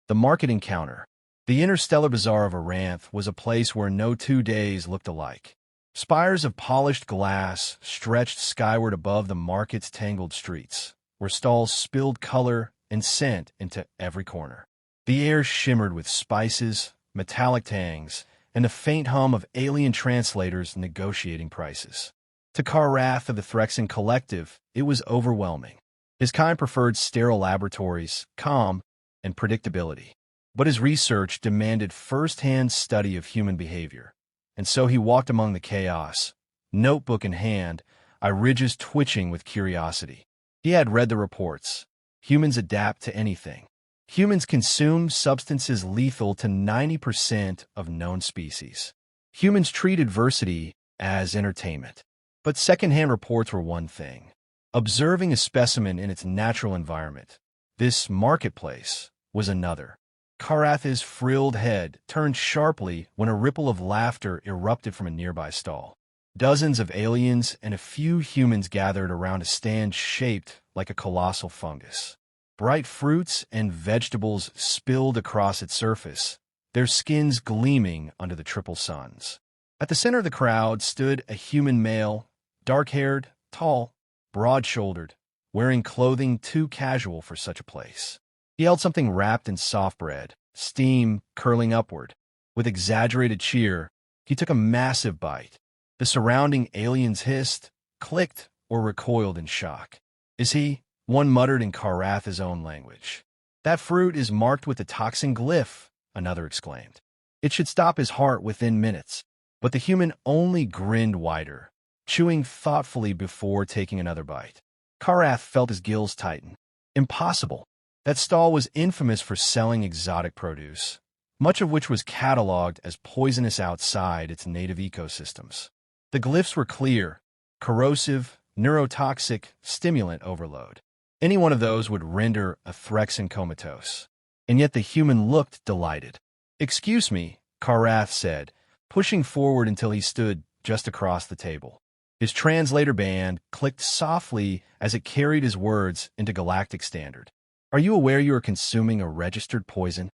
The market encounter. The interstellar bazaar of Aranth was a place where no 2 days looked alike. Spires of polished glass stretched skyward above the market's tangled streets, where stalls spilled color and scent into every corner. The air shimmered with spices, metallic tangs, and the faint hum of alien translators negotiating prices. To Karath of the Threxan Collective, it was overwhelming. His kind preferred sterile laboratories, calm, and predictability. But his research demanded first-hand study of human behavior, and so he walked among the chaos, notebook in hand, irises twitching with curiosity. He had read the reports. Humans adapt to anything. Humans consume substances lethal to 90% of known species. Humans treat adversity as entertainment. But second-hand reports were one thing. Observing a specimen in its natural environment, this marketplace, was another. Karath's frilled head turned sharply when a ripple of laughter erupted from a nearby stall. Dozens of aliens and a few humans gathered around a stand shaped like a colossal fungus. Bright fruits and vegetables spilled across its surface, their skins gleaming under the triple suns. At the center of the crowd stood a human male, dark-haired, tall, broad-shouldered, wearing clothing too casual for such a place. He held something wrapped in soft bread, steam curling upward. With exaggerated cheer, he took a massive bite. The surrounding aliens hissed, clicked, or recoiled in shock. "Is he?" One muttered in Karath's own language. "That fruit is marked with the toxin glyph," another exclaimed. "It should stop his heart within minutes." But the human only grinned wider, chewing thoughtfully before taking another bite. Karath felt his gills tighten. Impossible. That stall was infamous for selling exotic produce, much of which was cataloged as poisonous outside its native ecosystems. The glyphs were clear: corrosive, neurotoxic, stimulant overload. Any one of those would render a Threxan comatose. And yet the human looked delighted. "Excuse me," Karath said, pushing forward until he stood just across the table. His translator band clicked softly as it carried his words into galactic standard. "Are you aware you are consuming a registered poison?"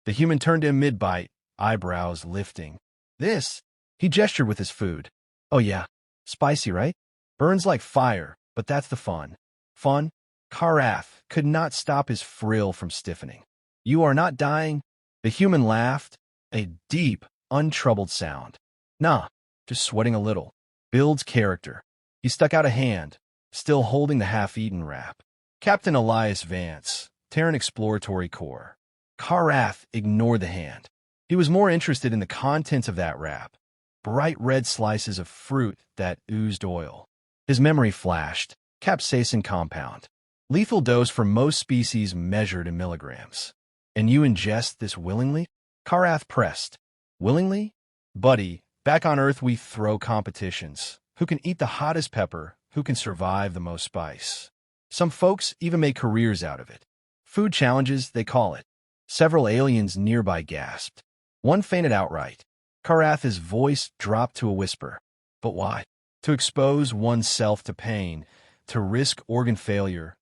The human turned to him mid-bite, eyebrows lifting. "This?" He gestured with his food. "Oh yeah, spicy, right? Burns like fire, but that's the fun." "Fun?" Karath could not stop his frill from stiffening. "You are not dying?" The human laughed, a deep, untroubled sound. "Nah, just sweating a little. Builds character." He stuck out a hand, still holding the half-eaten wrap. "Captain Elias Vance, Terran Exploratory Corps." Karath ignored the hand. He was more interested in the contents of that wrap. Bright red slices of fruit that oozed oil. His memory flashed. Capsaicin compound. Lethal dose for most species measured in milligrams. "And you ingest this willingly?" Karath pressed. "Willingly? Buddy, back on Earth we throw competitions. Who can eat the hottest pepper? Who can survive the most spice? Some folks even make careers out of it. Food challenges, they call it." Several aliens nearby gasped. One fainted outright. Karath's voice dropped to a whisper. "But why? To expose oneself to pain, to risk organ failure.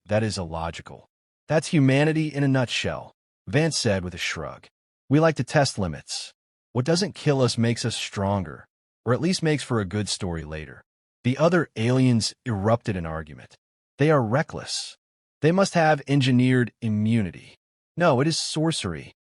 That is illogical." "That's humanity in a nutshell," Vance said with a shrug. "We like to test limits. What doesn't kill us makes us stronger, or at least makes for a good story later." The other aliens erupted in argument. "They are reckless. They must have engineered immunity." "No, it is sorcery."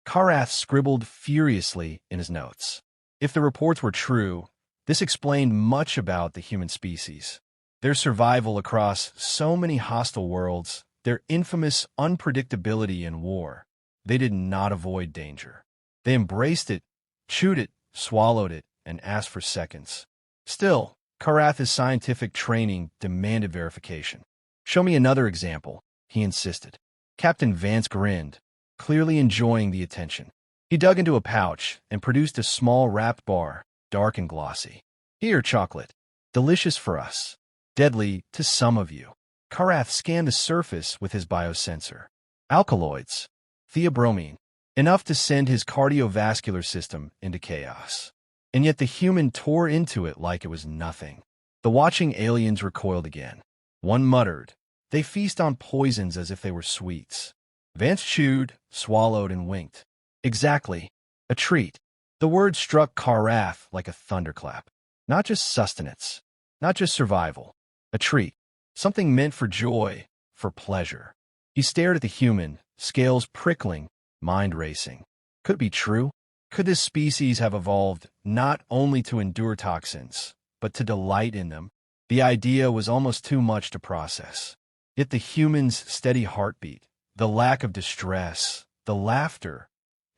Karath scribbled furiously in his notes. If the reports were true, this explained much about the human species. Their survival across so many hostile worlds, their infamous unpredictability in war. They did not avoid danger. They embraced it, chewed it, swallowed it, and asked for seconds. Still, Karath's scientific training demanded verification. "Show me another example," he insisted. Captain Vance grinned, clearly enjoying the attention. He dug into a pouch and produced a small wrapped bar, dark and glossy. "Here, chocolate. Delicious for us. Deadly to some of you." Karath scanned the surface with his biosensor. Alkaloids. Theobromine. Enough to send his cardiovascular system into chaos. And yet the human tore into it like it was nothing. The watching aliens recoiled again. One muttered, "They feast on poisons as if they were sweets." Vance chewed, swallowed, and winked. Exactly. A treat. The word struck Karath like a thunderclap. Not just sustenance. Not just survival. A treat. Something meant for joy, for pleasure. He stared at the human, scales prickling, mind racing. Could it be true? Could this species have evolved not only to endure toxins, but to delight in them? The idea was almost too much to process. Yet the human's steady heartbeat, the lack of distress, the laughter,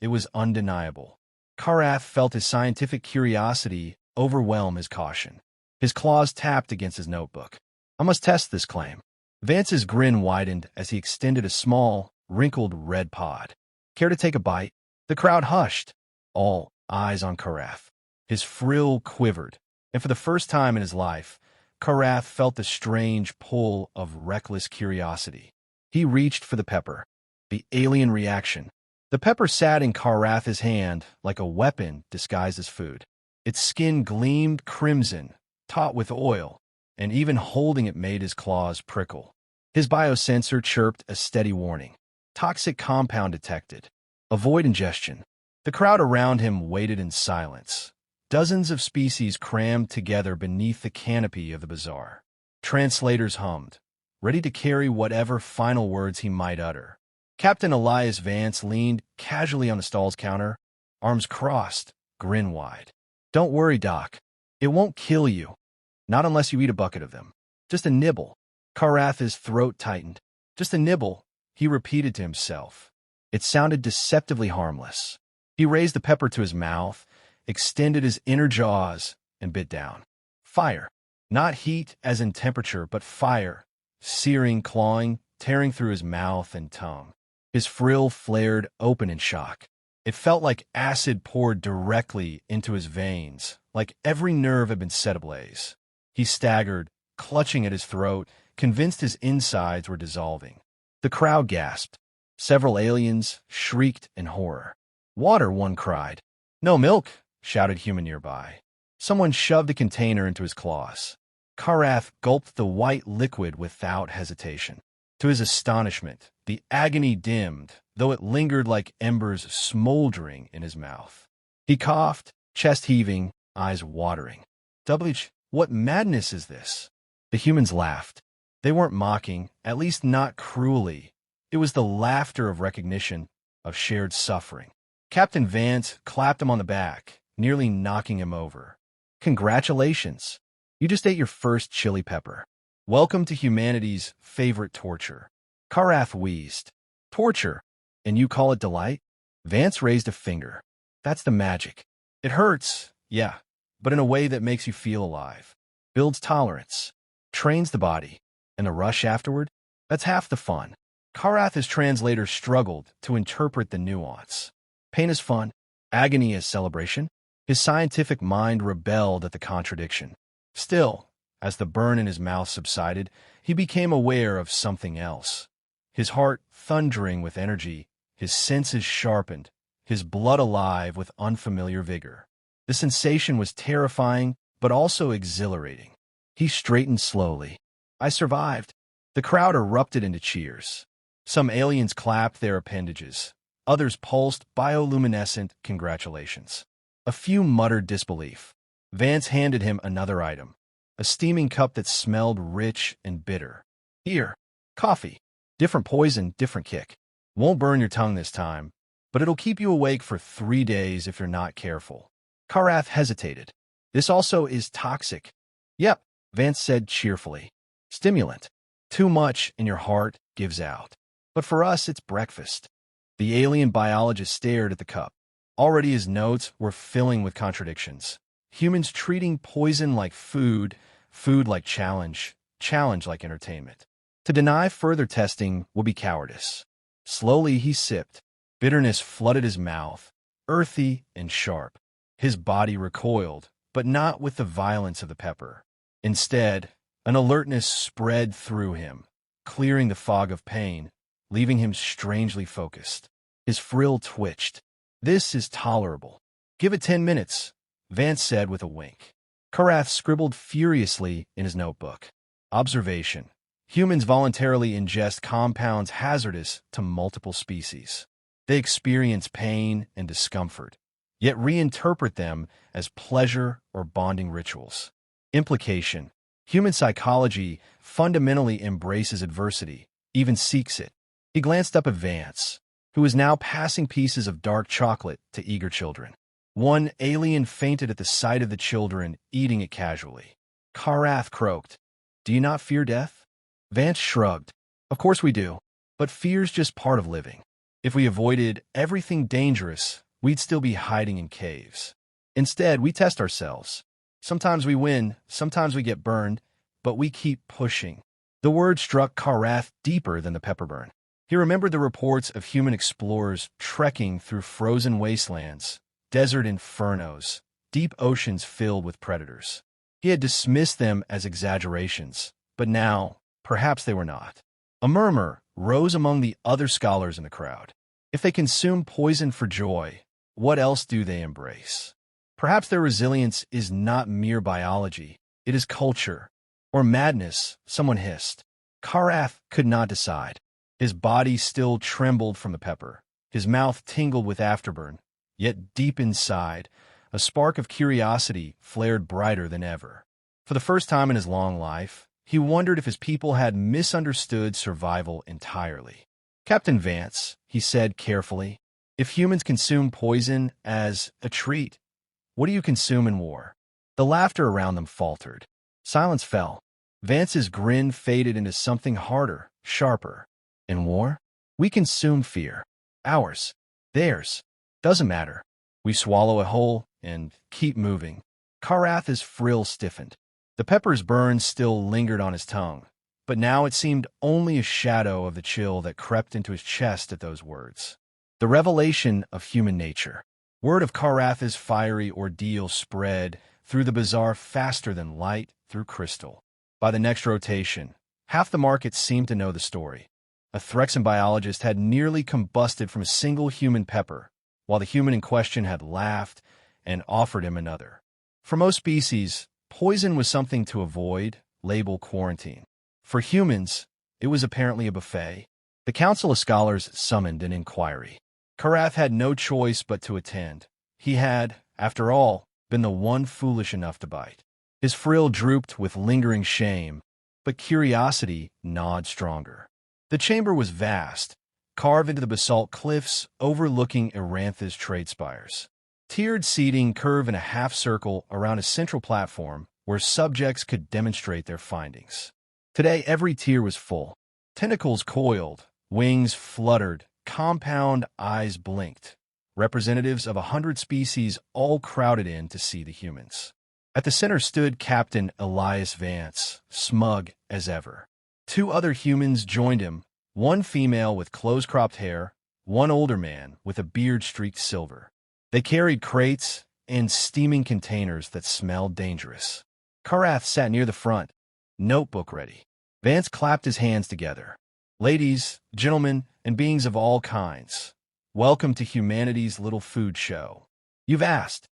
it was undeniable. Karath felt his scientific curiosity overwhelm his caution. His claws tapped against his notebook. I must test this claim. Vance's grin widened as he extended a small, wrinkled red pod. Care to take a bite? The crowd hushed, all eyes on Karath. His frill quivered, and for the first time in his life, Karath felt the strange pull of reckless curiosity. He reached for the pepper. The alien reaction. The pepper sat in Karath's hand like a weapon disguised as food. Its skin gleamed crimson, taut with oil, and even holding it made his claws prickle. His biosensor chirped a steady warning. Toxic compound detected. Avoid ingestion. The crowd around him waited in silence. Dozens of species crammed together beneath the canopy of the bazaar. Translators hummed, ready to carry whatever final words he might utter. Captain Elias Vance leaned casually on the stall's counter, arms crossed, grin wide. Don't worry, Doc. It won't kill you. Not unless you eat a bucket of them. Just a nibble. Karath's throat tightened. Just a nibble, he repeated to himself. It sounded deceptively harmless. He raised the pepper to his mouth, extended his inner jaws, and bit down. Fire. Not heat as in temperature, but fire. Searing, clawing, tearing through his mouth and tongue. His frill flared open in shock. It felt like acid poured directly into his veins, like every nerve had been set ablaze. He staggered, clutching at his throat, convinced his insides were dissolving. The crowd gasped. Several aliens shrieked in horror. Water, one cried. No milk, shouted human nearby. Someone shoved a container into his claws. Karath gulped the white liquid without hesitation. To his astonishment, the agony dimmed, though it lingered like embers smoldering in his mouth. He coughed, chest heaving, eyes watering. What madness is this? The humans laughed. They weren't mocking, at least not cruelly. It was the laughter of recognition, of shared suffering. Captain Vance clapped him on the back, nearly knocking him over. Congratulations. You just ate your first chili pepper. Welcome to humanity's favorite torture. Karath wheezed. Torture? And you call it delight? Vance raised a finger. That's the magic. It hurts, yeah, but in a way that makes you feel alive. Builds tolerance. Trains the body. And the rush afterward? That's half the fun. Karath's translator struggled to interpret the nuance. Pain is fun. Agony is celebration. His scientific mind rebelled at the contradiction. Still, as the burn in his mouth subsided, he became aware of something else. His heart thundering with energy, his senses sharpened, his blood alive with unfamiliar vigor. The sensation was terrifying, but also exhilarating. He straightened slowly. I survived. The crowd erupted into cheers. Some aliens clapped their appendages. Others pulsed bioluminescent congratulations. A few muttered disbelief. Vance handed him another item. A steaming cup that smelled rich and bitter. Here, coffee. Different poison, different kick. Won't burn your tongue this time, but it'll keep you awake for 3 days if you're not careful. Karath hesitated. This also is toxic. Yep, Vance said cheerfully. Stimulant. Too much and your heart gives out. But for us, it's breakfast. The alien biologist stared at the cup. Already his notes were filling with contradictions. Humans treating poison like food, food like challenge, challenge like entertainment. To deny further testing would be cowardice. Slowly he sipped. Bitterness flooded his mouth, earthy and sharp. His body recoiled, but not with the violence of the pepper. Instead, an alertness spread through him, clearing the fog of pain, leaving him strangely focused. His frill twitched. This is tolerable. Give it 10 minutes, Vance said with a wink. Karath scribbled furiously in his notebook. Observation. Humans voluntarily ingest compounds hazardous to multiple species. They experience pain and discomfort, yet reinterpret them as pleasure or bonding rituals. Implication: human psychology fundamentally embraces adversity, even seeks it. He glanced up at Vance, who was now passing pieces of dark chocolate to eager children. One alien fainted at the sight of the children eating it casually. Karath croaked, "Do you not fear death?" Vance shrugged. "Of course we do, but fear's just part of living. If we avoided everything dangerous, we'd still be hiding in caves. Instead, we test ourselves. Sometimes we win, sometimes we get burned, but we keep pushing." The word struck Karath deeper than the pepper burn. He remembered the reports of human explorers trekking through frozen wastelands, desert infernos, deep oceans filled with predators. He had dismissed them as exaggerations, but now, perhaps they were not. A murmur rose among the other scholars in the crowd. If they consume poison for joy, what else do they embrace? Perhaps their resilience is not mere biology, it is culture. Or madness, someone hissed. Karath could not decide. His body still trembled from the pepper. His mouth tingled with afterburn, yet deep inside, a spark of curiosity flared brighter than ever. For the first time in his long life, he wondered if his people had misunderstood survival entirely. "Captain Vance," he said carefully, "if humans consume poison as a treat, what do you consume in war?" The laughter around them faltered. Silence fell. Vance's grin faded into something harder, sharper. "In war, we consume fear. Ours. Theirs. Doesn't matter. We swallow it whole and keep moving." Karath's frill stiffened. The pepper's burn still lingered on his tongue, but now it seemed only a shadow of the chill that crept into his chest at those words. The revelation of human nature. Word of Karath's fiery ordeal spread through the bazaar faster than light through crystal. By the next rotation, half the market seemed to know the story. A Threxan biologist had nearly combusted from a single human pepper, while the human in question had laughed and offered him another. For most species, poison was something to avoid, label quarantine. For humans, it was apparently a buffet. The Council of Scholars summoned an inquiry. Karath had no choice but to attend. He had, after all, been the one foolish enough to bite. His frill drooped with lingering shame, but curiosity gnawed stronger. The chamber was vast, carved into the basalt cliffs overlooking Erantha's trade spires. Tiered seating curved in a half-circle around a central platform where subjects could demonstrate their findings. Today, every tier was full. Tentacles coiled, wings fluttered, compound eyes blinked. Representatives of 100 species all crowded in to see the humans. At the center stood Captain Elias Vance, smug as ever. Two other humans joined him, one female with close-cropped hair, one older man with a beard streaked silver. They carried crates and steaming containers that smelled dangerous. Karath sat near the front, notebook ready. Vance clapped his hands together. "Ladies, gentlemen, and beings of all kinds, welcome to humanity's little food show. You've asked,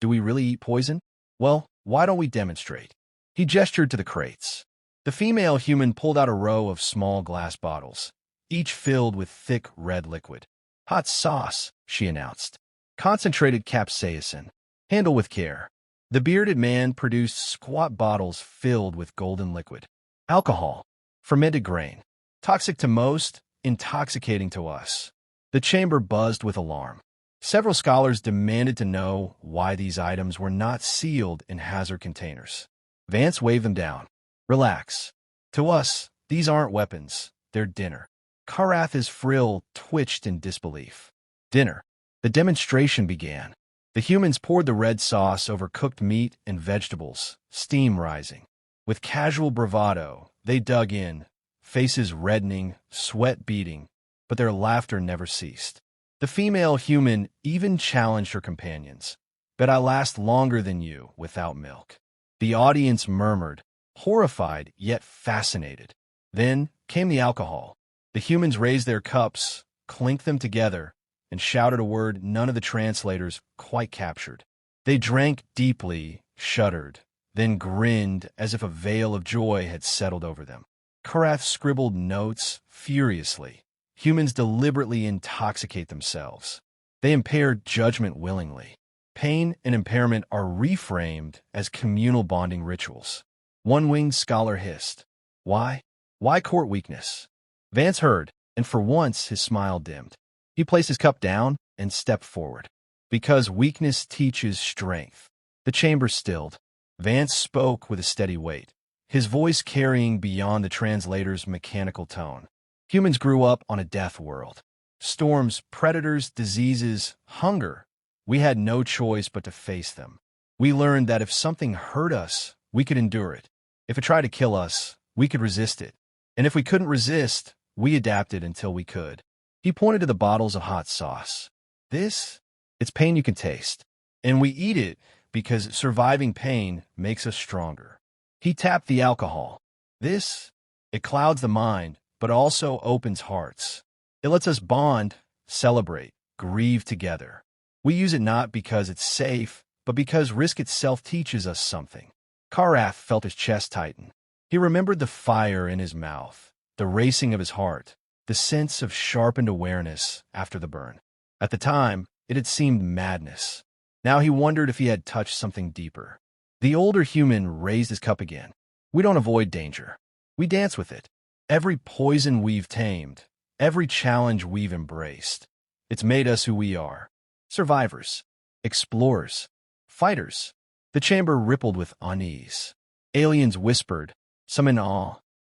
do we really eat poison? Well, why don't we demonstrate?" He gestured to the crates. The female human pulled out a row of small glass bottles, each filled with thick red liquid. "Hot sauce," she announced. "Concentrated capsaicin. Handle with care." The bearded man produced squat bottles filled with golden liquid. "Alcohol. Fermented grain. Toxic to most, intoxicating to us." The chamber buzzed with alarm. Several scholars demanded to know why these items were not sealed in hazard containers. Vance waved them down. "Relax. To us, these aren't weapons. They're dinner." Karath's frill twitched in disbelief. Dinner. The demonstration began. The humans poured the red sauce over cooked meat and vegetables, steam rising. With casual bravado, they dug in, faces reddening, sweat beading, but their laughter never ceased. The female human even challenged her companions. "Bet I last longer than you without milk." The audience murmured, horrified yet fascinated. Then came the alcohol. The humans raised their cups, clinked them together, and shouted a word none of the translators quite captured. They drank deeply, shuddered, then grinned as if a veil of joy had settled over them. Karath scribbled notes furiously. Humans deliberately intoxicate themselves. They impair judgment willingly. Pain and impairment are reframed as communal bonding rituals. One-winged scholar hissed. Why? Why court weakness? Vance heard, and for once his smile dimmed. He placed his cup down and stepped forward. Because weakness teaches strength. The chamber stilled. Vance spoke with a steady weight, his voice carrying beyond the translator's mechanical tone. Humans grew up on a death world. Storms, predators, diseases, hunger. We had no choice but to face them. We learned that if something hurt us, we could endure it. If it tried to kill us, we could resist it. And if we couldn't resist, we adapted until we could. He pointed to the bottles of hot sauce. It's pain you can taste. And we eat it because surviving pain makes us stronger. He tapped the alcohol. It clouds the mind, but also opens hearts. It lets us bond, celebrate, grieve together. We use it not because it's safe, but because risk itself teaches us something. Karath felt his chest tighten. He remembered the fire in his mouth, the racing of his heart, the sense of sharpened awareness after the burn. At the time, it had seemed madness. Now he wondered if he had touched something deeper. The older human raised his cup again. We don't avoid danger. We dance with it. Every poison we've tamed, every challenge we've embraced, it's made us who we are. Survivors, explorers, fighters. The chamber rippled with unease. Aliens whispered, some in awe,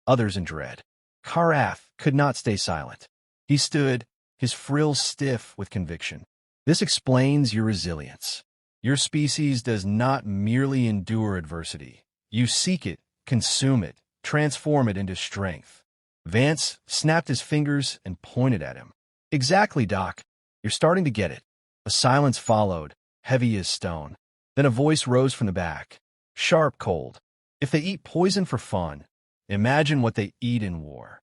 others in dread. Karath could not stay silent. He stood, his frills stiff with conviction. This explains your resilience. Your species does not merely endure adversity. You seek it, consume it, transform it into strength. Vance snapped his fingers and pointed at him. Exactly, Doc. You're starting to get it. A silence followed, heavy as stone. Then a voice rose from the back. Sharp, cold. If they eat poison for fun, imagine what they eat in war.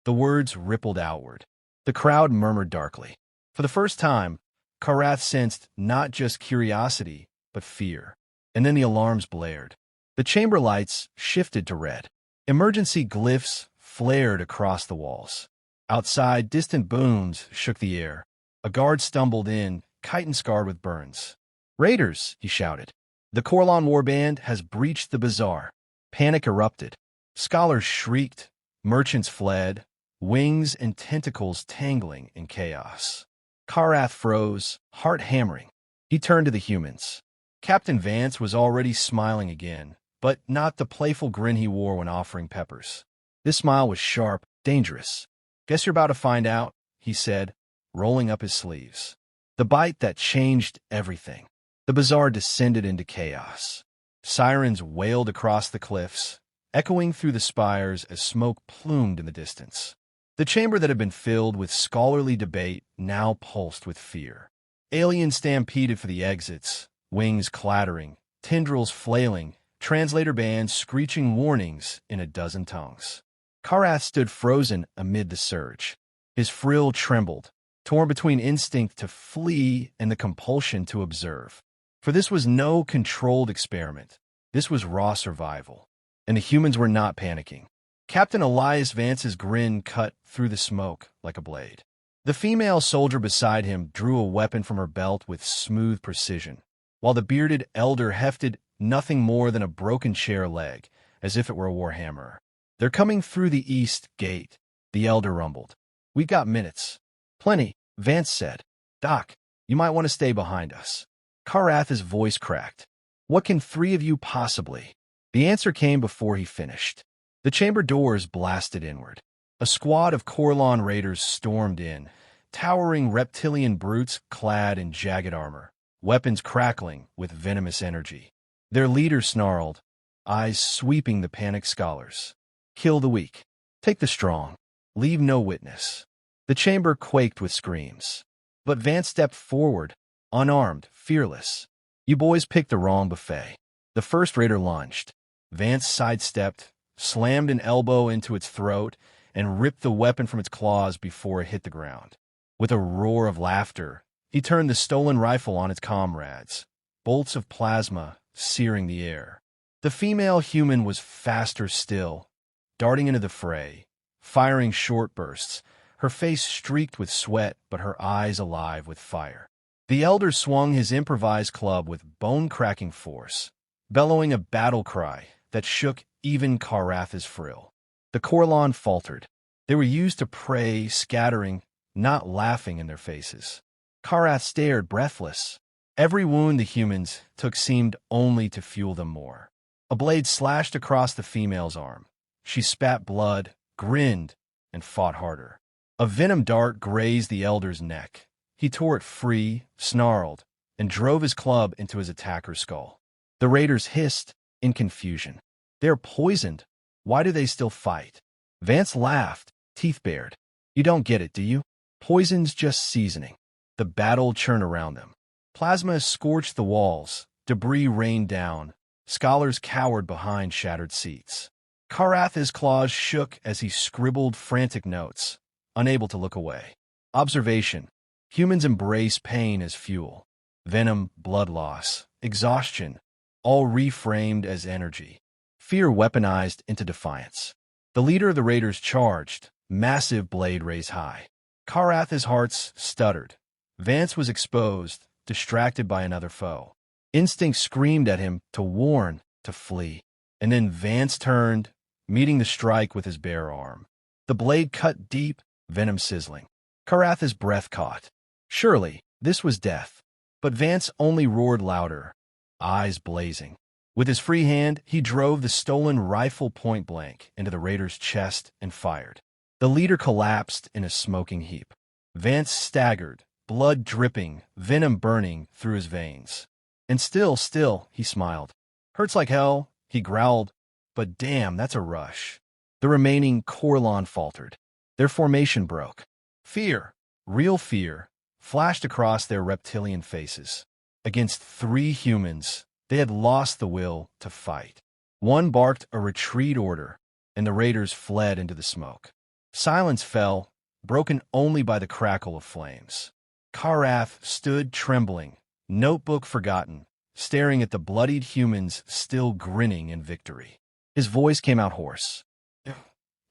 The words rippled outward. The crowd murmured darkly. For the first time, Karath sensed not just curiosity, but fear. And then the alarms blared. The chamber lights shifted to red. Emergency glyphs flared across the walls. Outside, distant booms shook the air. A guard stumbled in, chitin-scarred with burns. Raiders, he shouted. The Corlon warband has breached the bazaar. Panic erupted. Scholars shrieked. Merchants fled, wings and tentacles tangling in chaos. Karath froze, heart hammering. He turned to the humans. Captain Vance was already smiling again, but not the playful grin he wore when offering peppers. This smile was sharp, dangerous. Guess you're about to find out, he said, rolling up his sleeves. The bite that changed everything. The bazaar descended into chaos. Sirens wailed across the cliffs, echoing through the spires as smoke plumed in the distance. The chamber that had been filled with scholarly debate now pulsed with fear. Aliens stampeded for the exits, wings clattering, tendrils flailing, translator bands screeching warnings in a dozen tongues. Karath stood frozen amid the surge. His frill trembled, torn between instinct to flee and the compulsion to observe. For this was no controlled experiment. This was raw survival. And the humans were not panicking. Captain Elias Vance's grin cut through the smoke like a blade. The female soldier beside him drew a weapon from her belt with smooth precision, while the bearded elder hefted nothing more than a broken chair leg, as if it were a warhammer. They're coming through the east gate, the elder rumbled. We've got minutes. Plenty, Vance said. Doc, you might want to stay behind us. Karath's voice cracked. What can three of you possibly? The answer came before he finished. The chamber doors blasted inward. A squad of Corlon raiders stormed in, towering reptilian brutes clad in jagged armor, weapons crackling with venomous energy. Their leader snarled, eyes sweeping the panicked scholars. Kill the weak. Take the strong. Leave no witness. The chamber quaked with screams. But Vance stepped forward, unarmed, fearless. You boys picked the wrong buffet. The first raider lunged. Vance sidestepped, slammed an elbow into its throat, and ripped the weapon from its claws before it hit the ground. With a roar of laughter, he turned the stolen rifle on its comrades, bolts of plasma searing the air. The female human was faster still, darting into the fray, firing short bursts, her face streaked with sweat but her eyes alive with fire. The elder swung his improvised club with bone-cracking force, bellowing a battle cry that shook even Karath's frill. The Korlan faltered. They were used to prey scattering, not laughing in their faces. Karath stared, breathless. Every wound the humans took seemed only to fuel them more. A blade slashed across the female's arm. She spat blood, grinned, and fought harder. A venom dart grazed the elder's neck. He tore it free, snarled, and drove his club into his attacker's skull. The raiders hissed in confusion. They're poisoned. Why do they still fight? Vance laughed, teeth bared. You don't get it, do you? Poison's just seasoning. The battle churned around them. Plasma scorched the walls. Debris rained down. Scholars cowered behind shattered seats. Karath's claws shook as he scribbled frantic notes, unable to look away. Observation. Humans embrace pain as fuel. Venom, blood loss, exhaustion, all reframed as energy. Fear weaponized into defiance. The leader of the raiders charged, massive blade raised high. Karath's hearts stuttered. Vance was exposed, distracted by another foe. Instinct screamed at him to warn, to flee. And then Vance turned, meeting the strike with his bare arm. The blade cut deep, venom sizzling. Karath's breath caught. Surely, this was death. But Vance only roared louder, eyes blazing. With his free hand, he drove the stolen rifle point blank into the raider's chest and fired. The leader collapsed in a smoking heap. Vance staggered, blood dripping, venom burning through his veins. And still, he smiled. Hurts like hell, he growled, but damn, that's a rush. The remaining Korlan faltered. Their formation broke. Fear, real fear, flashed across their reptilian faces. Against 3 humans, they had lost the will to fight. One barked a retreat order, and the raiders fled into the smoke. Silence fell, broken only by the crackle of flames. Karath stood trembling, notebook forgotten, staring at the bloodied humans still grinning in victory. His voice came out hoarse.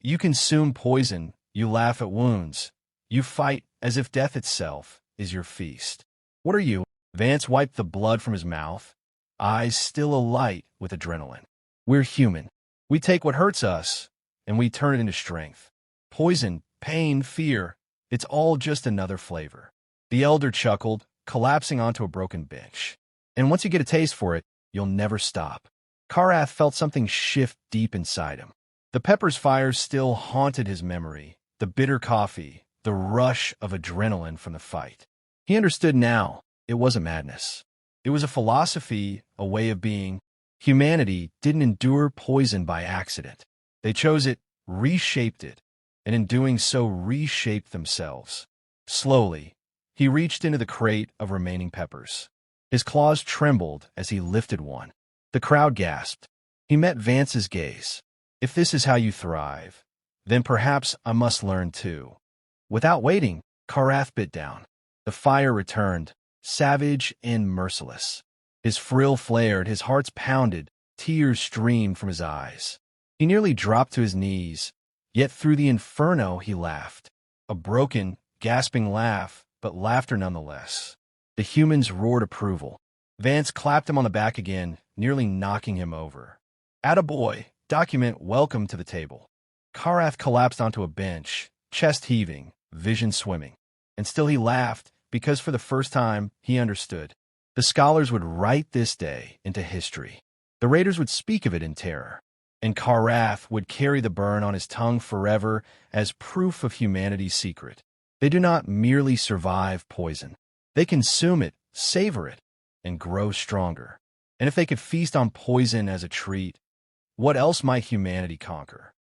You consume poison, you laugh at wounds, you fight as if death itself is your feast. What are you? Vance wiped the blood from his mouth, eyes still alight with adrenaline. We're human. We take what hurts us, and we turn it into strength. Poison, pain, fear, it's all just another flavor. The elder chuckled, collapsing onto a broken bench. And once you get a taste for it, you'll never stop. Karath felt something shift deep inside him. The pepper's fire still haunted his memory, the bitter coffee, the rush of adrenaline from the fight. He understood now, it wasn't madness. It was a philosophy, a way of being. Humanity didn't endure poison by accident. They chose it, reshaped it, and in doing so reshaped themselves. Slowly, he reached into the crate of remaining peppers. His claws trembled as he lifted one. The crowd gasped. He met Vance's gaze. If this is how you thrive, then perhaps I must learn too. Without waiting, Karath bit down. The fire returned, savage and merciless. His frill flared, his heart pounded, tears streamed from his eyes. He nearly dropped to his knees, yet through the inferno he laughed. A broken, gasping laugh, but laughter nonetheless. The humans roared approval. Vance clapped him on the back again, nearly knocking him over. Attaboy, document welcome to the table. Karath collapsed onto a bench, chest heaving, vision swimming. And still he laughed, because for the first time, he understood. The scholars would write this day into history. The raiders would speak of it in terror. And Karath would carry the burn on his tongue forever as proof of humanity's secret. They do not merely survive poison. They consume it, savor it, and grow stronger. And if they could feast on poison as a treat, what else might humanity conquer?